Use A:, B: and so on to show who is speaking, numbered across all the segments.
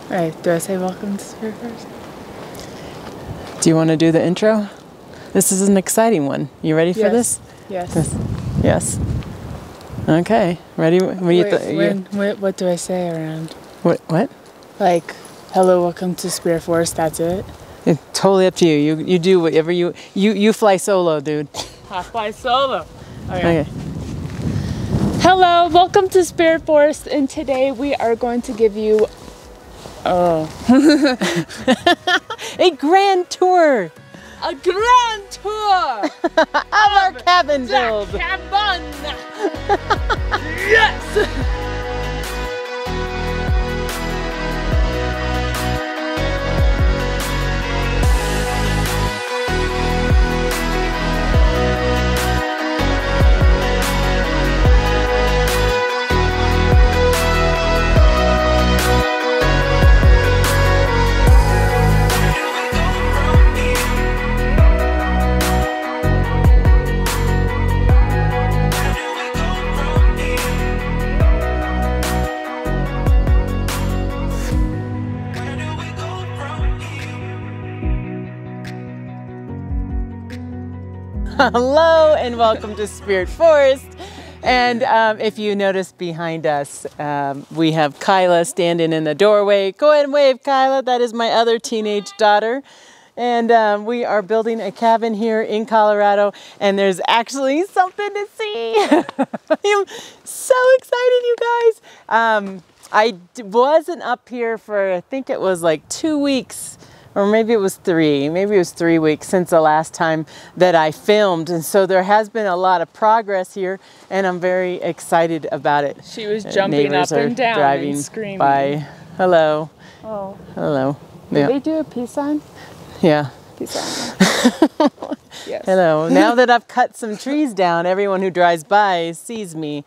A: Right, do I say welcome to Spirit first?
B: Do you want to do the intro? This is an exciting one. You ready for this?
A: Yes.
B: Yes. Okay. Ready?
A: What do I say around?
B: What?
A: Like, hello, welcome to Spirit Force, that's it?
B: It's totally up to you. You do whatever you fly solo, dude.
A: I fly solo. Okay. Hello, welcome to Spirit Force, and today we are going to give you a
B: grand tour.
A: A grand tour
B: of our cabin build.
A: Cabin. Yes.
B: Hello and welcome to Spirit Forest. And if you notice behind us, we have Kyla standing in the doorway. Go ahead and wave, Kyla. That is my other teenage daughter. And we are building a cabin here in Colorado, and there's actually something to see. I'm so excited, you guys. I wasn't up here for, I think it was like 2 weeks. Or maybe it was 3 weeks since the last time that I filmed. And so there has been a lot of progress here, and I'm very excited about it.
A: She was jumping up and down and screaming.
B: By. Hello.
A: Oh.
B: Hello.
A: Did they do a peace sign?
B: Yeah.
A: Peace sign. Yes.
B: Hello. Now that I've cut some trees down, everyone who drives by sees me.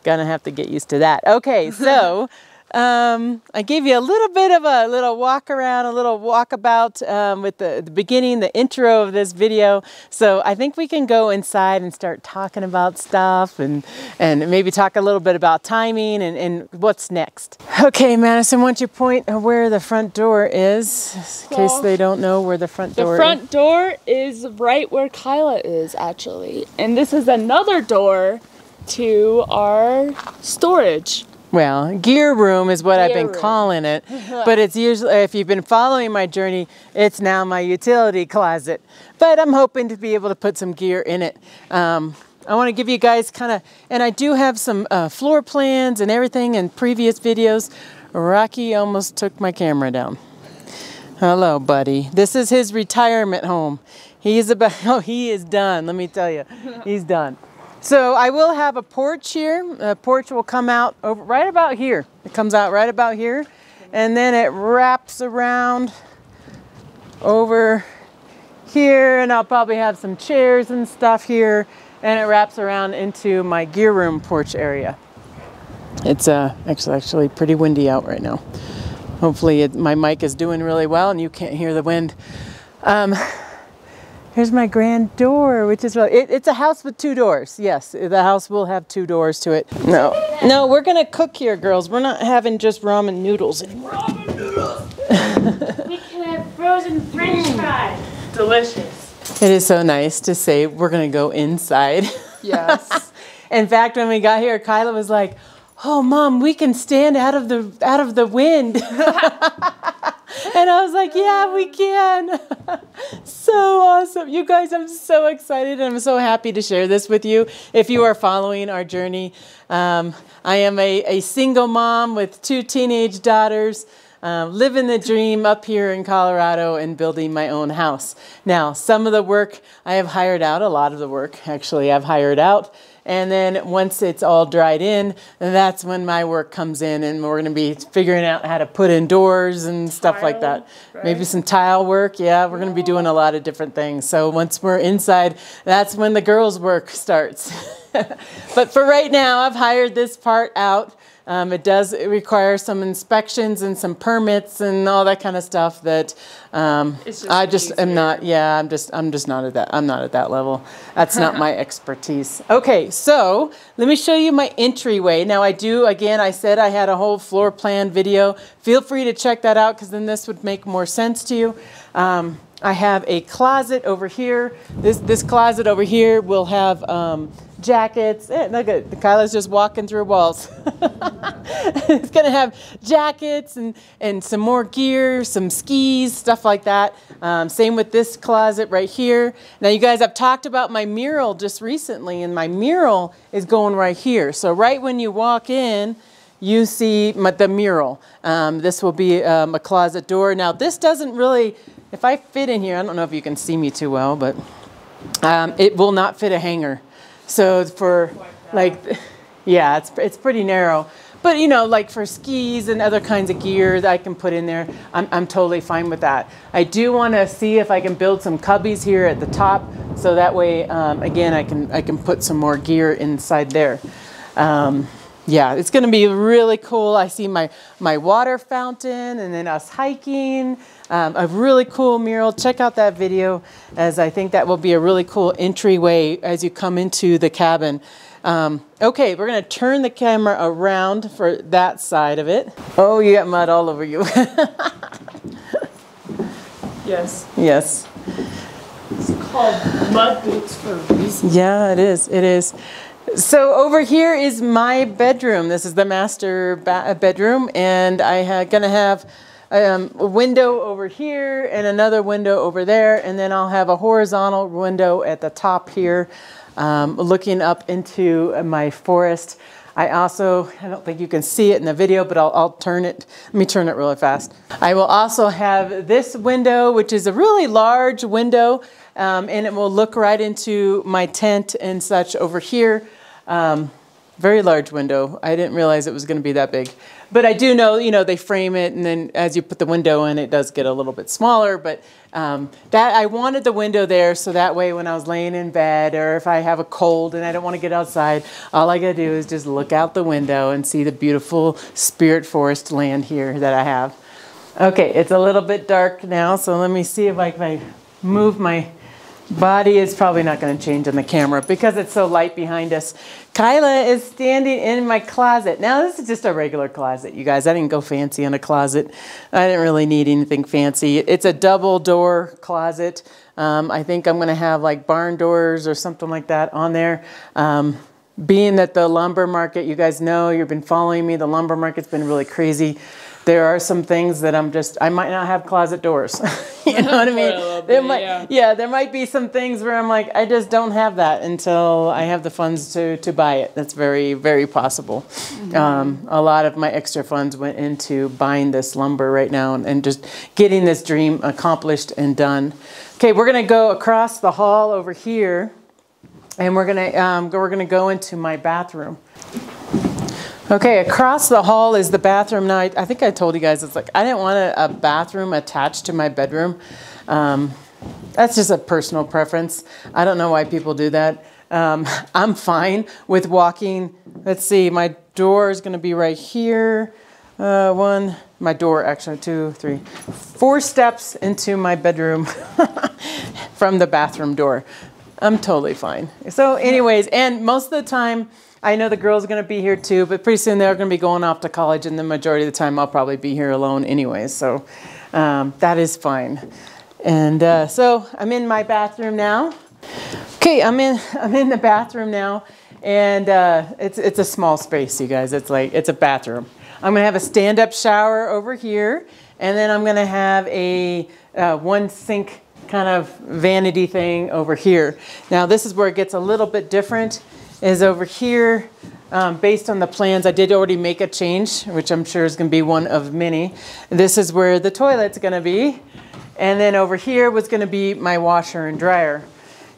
B: Gonna have to get used to that. Okay, so I gave you a little bit of a little walk around, a little walkabout with the beginning, the intro of this video. So I think we can go inside and start talking about stuff and maybe talk a little bit about timing and what's next. Okay, Madison, why don't you point where the front door is, in case they don't know where the front door is.
A: The front door is right where Kyla is, actually. And this is another door to our storage.
B: Well, gear room is what I've been calling it, but it's usually, if you've been following my journey, it's now my utility closet. But I'm hoping to be able to put some gear in it. I want to give you guys kind of, and I do have some floor plans and everything in previous videos. Rocky almost took my camera down. Hello, buddy. This is his retirement home. He is he is done, let me tell you. He's done. So I will have a porch here. The porch will come out over right about here. It comes out right about here, and then it wraps around over here, and I'll probably have some chairs and stuff here, and it wraps around into my gear room porch area. It's actually pretty windy out right now. Hopefully my mic is doing really well and you can't hear the wind. Here's my grand door, which is really, it's a house with 2 doors. Yes, the house will have 2 doors to it. No, we're gonna cook here, girls. We're not having just ramen noodles anymore.
A: Ramen noodles! We can have frozen French fries. Delicious.
B: It is so nice to say we're gonna go inside.
A: Yes.
B: In fact, when we got here, Kyla was like, "Oh, Mom, we can stand out of the wind." And I was like, "Yeah, we can." So awesome. You guys, I'm so excited and I'm so happy to share this with you. If you are following our journey, I am a single mom with 2 teenage daughters, living the dream up here in Colorado and building my own house. Now, some of the work I have hired out, a lot of the work actually I've hired out. And then once it's all dried in, that's when my work comes in, and we're going to be figuring out how to put in doors and stuff like that. Right? Maybe some tile work. Yeah, we're going to be doing a lot of different things. So once we're inside, that's when the girls' work starts. But for right now, I've hired this part out It require some inspections and some permits and all that kind of stuff that I just am not. Yeah, I'm just not at that. I'm not at that level. That's not my expertise. Okay, so let me show you my entryway. Now I said I had a whole floor plan video. Feel free to check that out because then this would make more sense to you. I have a closet over here. This closet over here will have jackets. Look at Kyla's just walking through walls. It's gonna have jackets and some more gear, some skis, stuff like that. Same with this closet right here. Now you guys, I've talked about my mural just recently, and my mural is going right here. So right when you walk in, you see the mural. This will be a closet door. Now this doesn't really, if I fit in here, I don't know if you can see me too well, but it will not fit a hanger. So for like, yeah, it's pretty narrow. But you know, like for skis and other kinds of gear that I can put in there, I'm totally fine with that. I do want to see if I can build some cubbies here at the top, so that way, again, I can put some more gear inside there. Yeah, it's going to be really cool. I see my water fountain, and then us hiking. A really cool mural. Check out that video, as I think that will be a really cool entryway as you come into the cabin. Okay, we're going to turn the camera around for that side of it. Oh, you got mud all over you.
A: Yes.
B: Yes.
A: It's called mud boots for a reason.
B: Yeah, it is. It is. So over here is my bedroom. This is the master bedroom, and I'm going to have a window over here and another window over there, and then I'll have a horizontal window at the top here, looking up into my forest. I don't think you can see it in the video, but I'll turn it. Let me turn it really fast. I will also have this window, which is a really large window, and it will look right into my tent and such over here. Very large window. I didn't realize it was going to be that big. But I do know, you know, they frame it, and then as you put the window in, it does get a little bit smaller. But that I wanted the window there, so that way when I was laying in bed, or if I have a cold and I don't want to get outside, all I got to do is just look out the window and see the beautiful spirit forest land here that I have. Okay, it's a little bit dark now, so let me see if I can move my body. Is probably not going to change on the camera because it's so light behind us. Kyla is standing in my closet. Now this is just a regular closet, you guys. I didn't go fancy in a closet. I didn't really need anything fancy. It's a double door closet. I think I'm going to have like barn doors or something like that on there. Being that the lumber market, you guys know, you've been following me, the lumber market's been really crazy. There are some things that I might not have closet doors. You know what I mean? There might be some things where I'm like, I just don't have that until I have the funds to buy it. That's very, very possible. Mm-hmm. A lot of my extra funds went into buying this lumber right now and just getting this dream accomplished and done. Okay, we're gonna go across the hall over here, and we're gonna go into my bathroom. Okay, across the hall is the bathroom. Now, I think I told you guys, it's like, I didn't want a bathroom attached to my bedroom. That's just a personal preference. I don't know why people do that. I'm fine with walking. Let's see, my door is gonna be right here. My door, actually, 2, 3, 4 steps into my bedroom from the bathroom door. I'm totally fine. So anyways, and most of the time, I know the girls are going to be here too, but pretty soon they're going to be going off to college, and the majority of the time I'll probably be here alone anyways, so that is fine. And so I'm in my bathroom now. Okay, I'm in the bathroom now, and it's a small space, you guys. It's a bathroom. I'm going to have a stand-up shower over here, and then I'm going to have a one sink kind of vanity thing over here. Now this is where it gets a little bit different. Is over here, based on the plans, I did already make a change, which I'm sure is going to be one of many. This is where the toilet's going to be. And then over here was going to be my washer and dryer.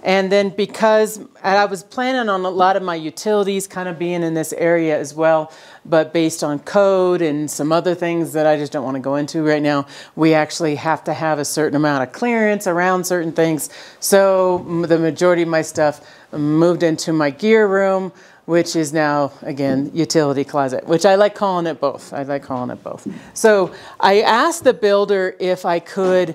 B: And then because I was planning on a lot of my utilities kind of being in this area as well, but based on code and some other things that I just don't want to go into right now, we actually have to have a certain amount of clearance around certain things. So the majority of my stuff moved into my gear room, which is now, again, utility closet, which I like calling it both. I like calling it both. So I asked the builder if I could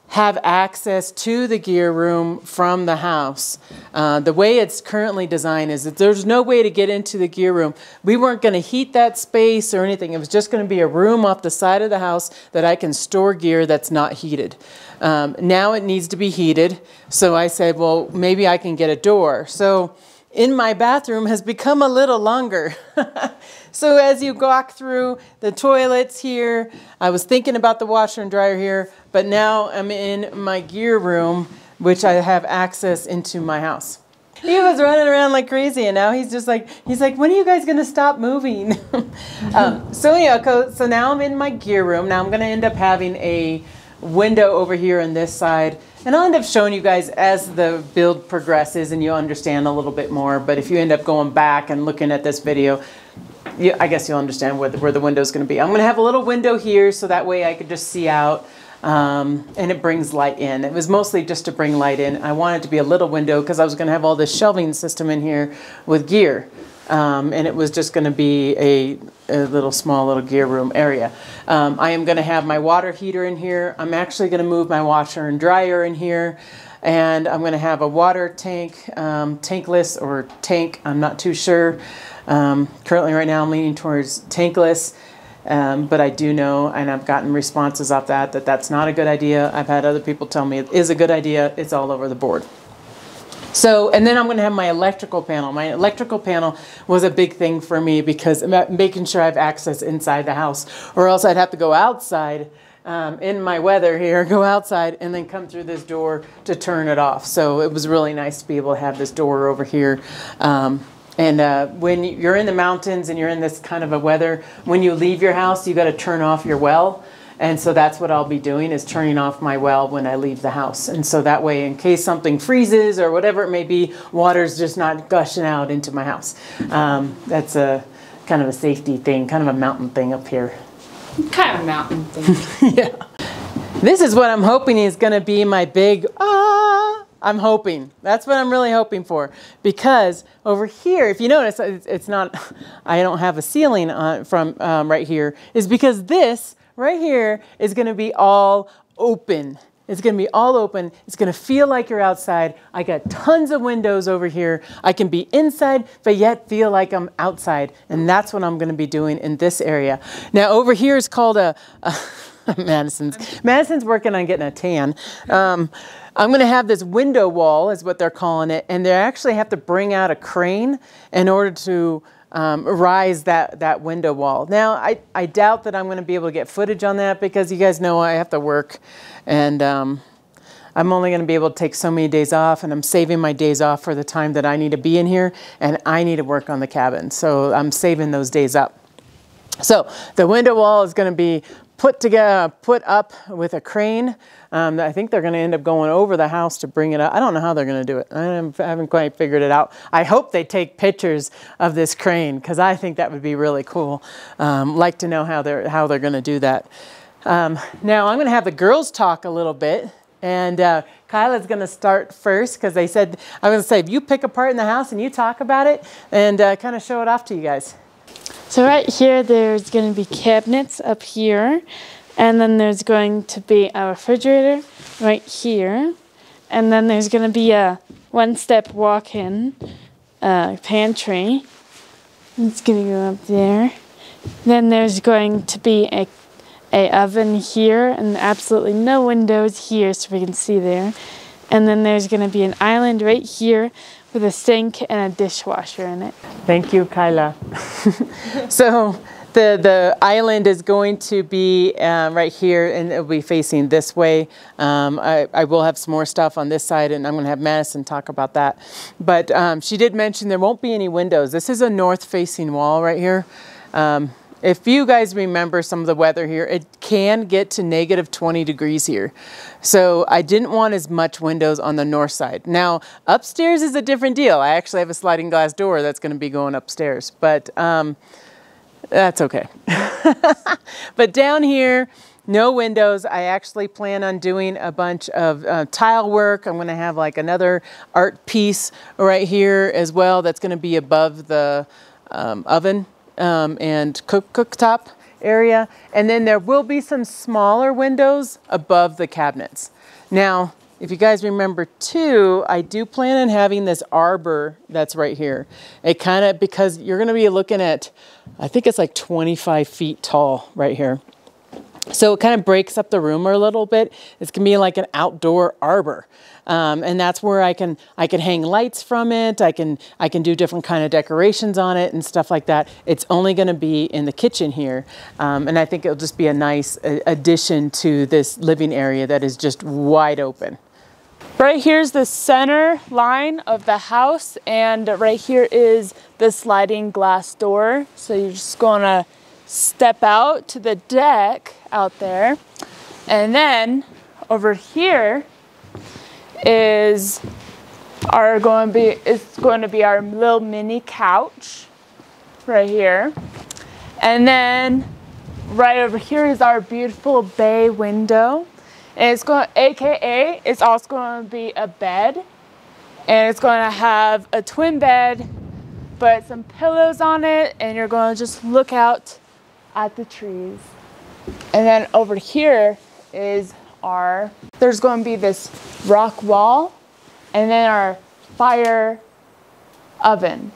B: have access to the gear room from the house. The way it's currently designed is that there's no way to get into the gear room. We weren't going to heat that space or anything. It was just going to be a room off the side of the house that I can store gear that's not heated. Now it needs to be heated. So I said, well, maybe I can get a door. So in my bathroom has become a little longer. So as you walk through the toilets here, I was thinking about the washer and dryer here, but now I'm in my gear room, which I have access into my house. He was running around like crazy, and now he's like, when are you guys gonna stop moving? So yeah, so now I'm in my gear room. Now I'm gonna end up having a window over here on this side. And I'll end up showing you guys as the build progresses and you'll understand a little bit more. But if you end up going back and looking at this video, I guess you'll understand where the window is going to be. I'm going to have a little window here so that way I could just see out and it brings light in. It was mostly just to bring light in. I wanted it to be a little window because I was going to have all this shelving system in here with gear. And it was just going to be a small little gear room area. I am going to have my water heater in here. I'm actually going to move my washer and dryer in here. And I'm going to have a water tank, tankless or tank, I'm not too sure. Currently right now I'm leaning towards tankless. But I do know, and I've gotten responses off that that's not a good idea. I've had other people tell me it is a good idea. It's all over the board. So, and then I'm going to have my electrical panel. My electrical panel was a big thing for me because making sure I have access inside the house, or else I'd have to go outside in my weather here, go outside and then come through this door to turn it off. So it was really nice to be able to have this door over here. When you're in the mountains and you're in this kind of a weather, when you leave your house, you got to turn off your well. And so that's what I'll be doing, is turning off my well when I leave the house. And so that way, in case something freezes or whatever it may be, water's just not gushing out into my house. That's a kind of a safety thing, kind of a mountain thing up here.
A: Kind of a mountain thing.
B: Yeah. This is what I'm hoping is going to be my big, I'm hoping. That's what I'm really hoping for. Because over here, if you notice, it's not, I don't have a ceiling on from right here, is because this right here is going to be all open. It's going to be all open. It's going to feel like you're outside. I got tons of windows over here. I can be inside, but yet feel like I'm outside. And that's what I'm going to be doing in this area. Now over here is called Madison's working on getting a tan. I'm going to have this window wall is what they're calling it. And they actually have to bring out a crane in order to rise that window wall. Now, I doubt that I'm going to be able to get footage on that because you guys know I have to work, and I'm only going to be able to take so many days off, and I'm saving my days off for the time that I need to be in here, and I need to work on the cabin. So I'm saving those days up. So the window wall is going to be put up with a crane. I think they're going to end up going over the house to bring it up. I don't know how they're going to do it. I haven't quite figured it out. I hope they take pictures of this crane because I think that would be really cool. Like to know how they're going to do that. Now I'm going to have the girls talk a little bit, and Kyla's going to start first because they said I'm going to say if you pick a part in the house and you talk about it and kind of show it off to you guys.
C: So right here, there's going to be cabinets up here, and then there's going to be a refrigerator right here, and then there's going to be a one-step walk-in pantry. It's going to go up there. Then there's going to be a oven here, and absolutely no windows here, so we can see there. And then there's going to be an island right here with a sink and a dishwasher in it.
B: Thank you, Kyla. So the island is going to be right here, and it'll be facing this way. I will have some more stuff on this side, and I'm going to have Madison talk about that. But she did mention there won't be any windows. This is a north-facing wall right here. If you guys remember some of the weather here, it can get to negative 20 degrees here. So I didn't want as much windows on the north side. Now, upstairs is a different deal. I actually have a sliding glass door that's going to be going upstairs, but that's okay. But down here, no windows. I actually plan on doing a bunch of tile work. I'm going to have like another art piece right here as well that's going to be above the oven and cooktop area. And then there will be some smaller windows above the cabinets. Now, if you guys remember too, I do plan on having this arbor that's right here. It kind of, because you're going to be looking at, I think it's like 25 feet tall right here. So it kind of breaks up the room a little bit. It's going to be like an outdoor arbor. And that's where I can hang lights from it. I can do different kind of decorations on it and stuff like that. It's only going to be in the kitchen here. And I think it'll just be a nice addition to this living area that is just wide open.
A: Right here's the center line of the house, and right here is the sliding glass door. So you're just going to step out to the deck out there, and then over here is going to be our little mini couch right here, and then right over here is our beautiful bay window. And it's it's also going to be a bed, and it's going to have a twin bed, but some pillows on it, and you're going to just look out at the trees. And then over here is there's going to be this rock wall, and then our fire oven.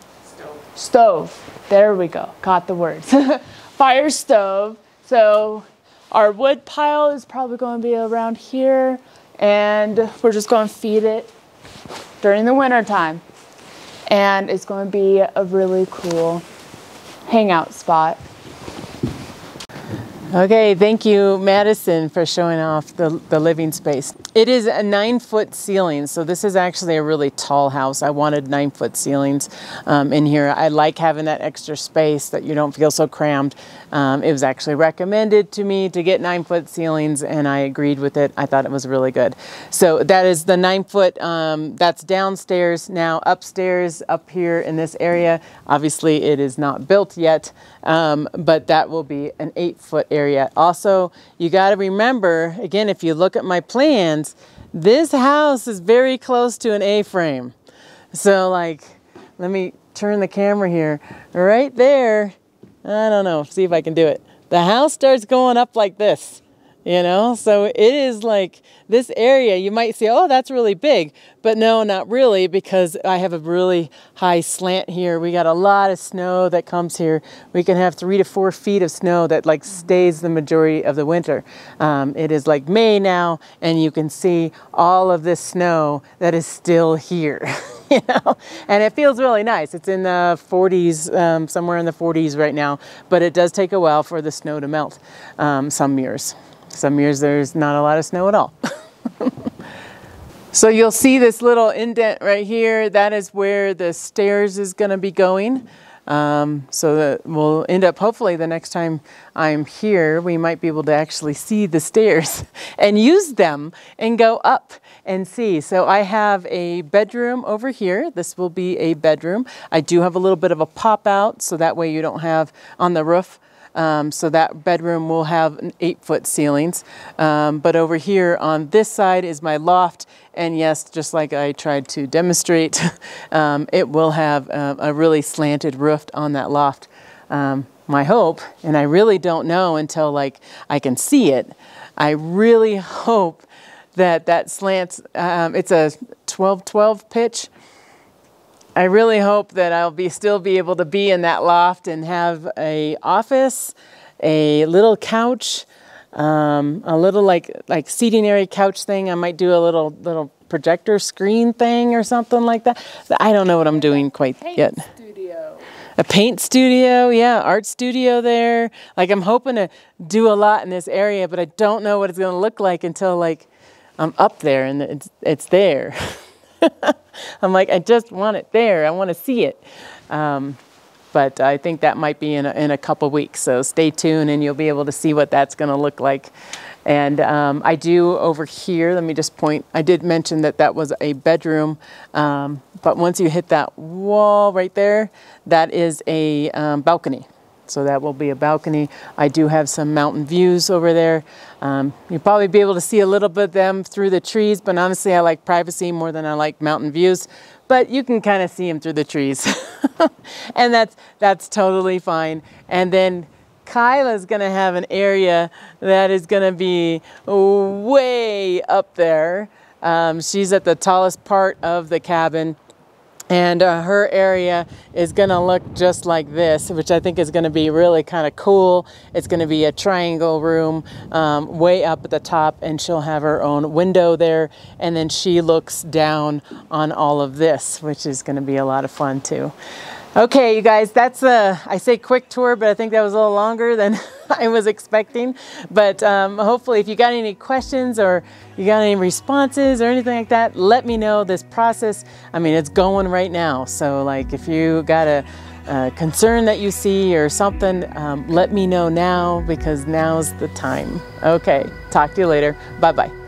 A: Stove. There we go. Got the words. Fire stove. So our wood pile is probably going to be around here, and we're just going to feed it during the winter time. And it's going to be a really cool hangout spot.
B: Okay, thank you, Madison, for showing off the living space. It is a 9-foot ceiling, so this is actually a really tall house. I wanted 9-foot ceilings in here. I like having that extra space that you don't feel so crammed. It was actually recommended to me to get 9-foot ceilings, and I agreed with it. I thought it was really good. So that is the 9-foot, that's downstairs. Now upstairs, up here in this area, obviously it is not built yet, but that will be an 8-foot area. Also, you got to remember, again, if you look at my plans, this house is very close to an A-frame. So like, let me turn the camera here. Right there, I don't know, see if I can do it. The house starts going up like this, you know? So it is like this area, you might say, oh, that's really big. But no, not really, because I have a really high slant here. We got a lot of snow that comes here. We can have 3 to 4 feet of snow that like stays the majority of the winter. It is like May now, and you can see all of this snow that is still here. You know, and it feels really nice. It's in the 40s, somewhere in the 40s right now, but it does take a while for the snow to melt. Some years there's not a lot of snow at all. So you'll see this little indent right here. That is where the stairs is going to be going. So that we'll end up, hopefully the next time I'm here, we might be able to actually see the stairs and use them and go up and see. So I have a bedroom over here. This will be a bedroom. I do have a little bit of a pop out, so that way you don't have on the roof. So that bedroom will have 8-foot ceilings. But over here on this side is my loft. And yes, just like I tried to demonstrate, it will have a really slanted roof on that loft. My hope, and I really don't know until like I can see it, I really hope that that slants, it's a 12-12 pitch. I really hope that I'll still be able to be in that loft and have a office, a little couch, a little like seating area couch thing. I might do a little projector screen thing or something like that. I don't know what I'm doing quite yet.
A: Studio.
B: A paint studio, yeah, art studio there. Like I'm hoping to do a lot in this area, but I don't know what it's going to look like until like I'm up there and it's there. I'm like, I just want it there. I want to see it. But I think that might be in a couple weeks. So stay tuned and you'll be able to see what that's going to look like. And I do over here, let me just point, I did mention that that was a bedroom. But once you hit that wall right there, that is a balcony. So that will be a balcony. I do have some mountain views over there. You'll probably be able to see a little bit of them through the trees, but honestly I like privacy more than I like mountain views. But you can kind of see them through the trees. And that's totally fine. And then Kyla's gonna have an area that is gonna be way up there. She's at the tallest part of the cabin. And her area is going to look just like this, which I think is going to be really kind of cool. It's going to be a triangle room way up at the top, and she'll have her own window there. And then she looks down on all of this, which is going to be a lot of fun too. Okay, you guys, that's I say quick tour, but I think that was a little longer than I was expecting. But hopefully if you got any questions or you got any responses or anything like that, let me know. This process, I mean, it's going right now. So like if you got a concern that you see or something, let me know now, because now's the time. Okay, talk to you later. Bye-bye.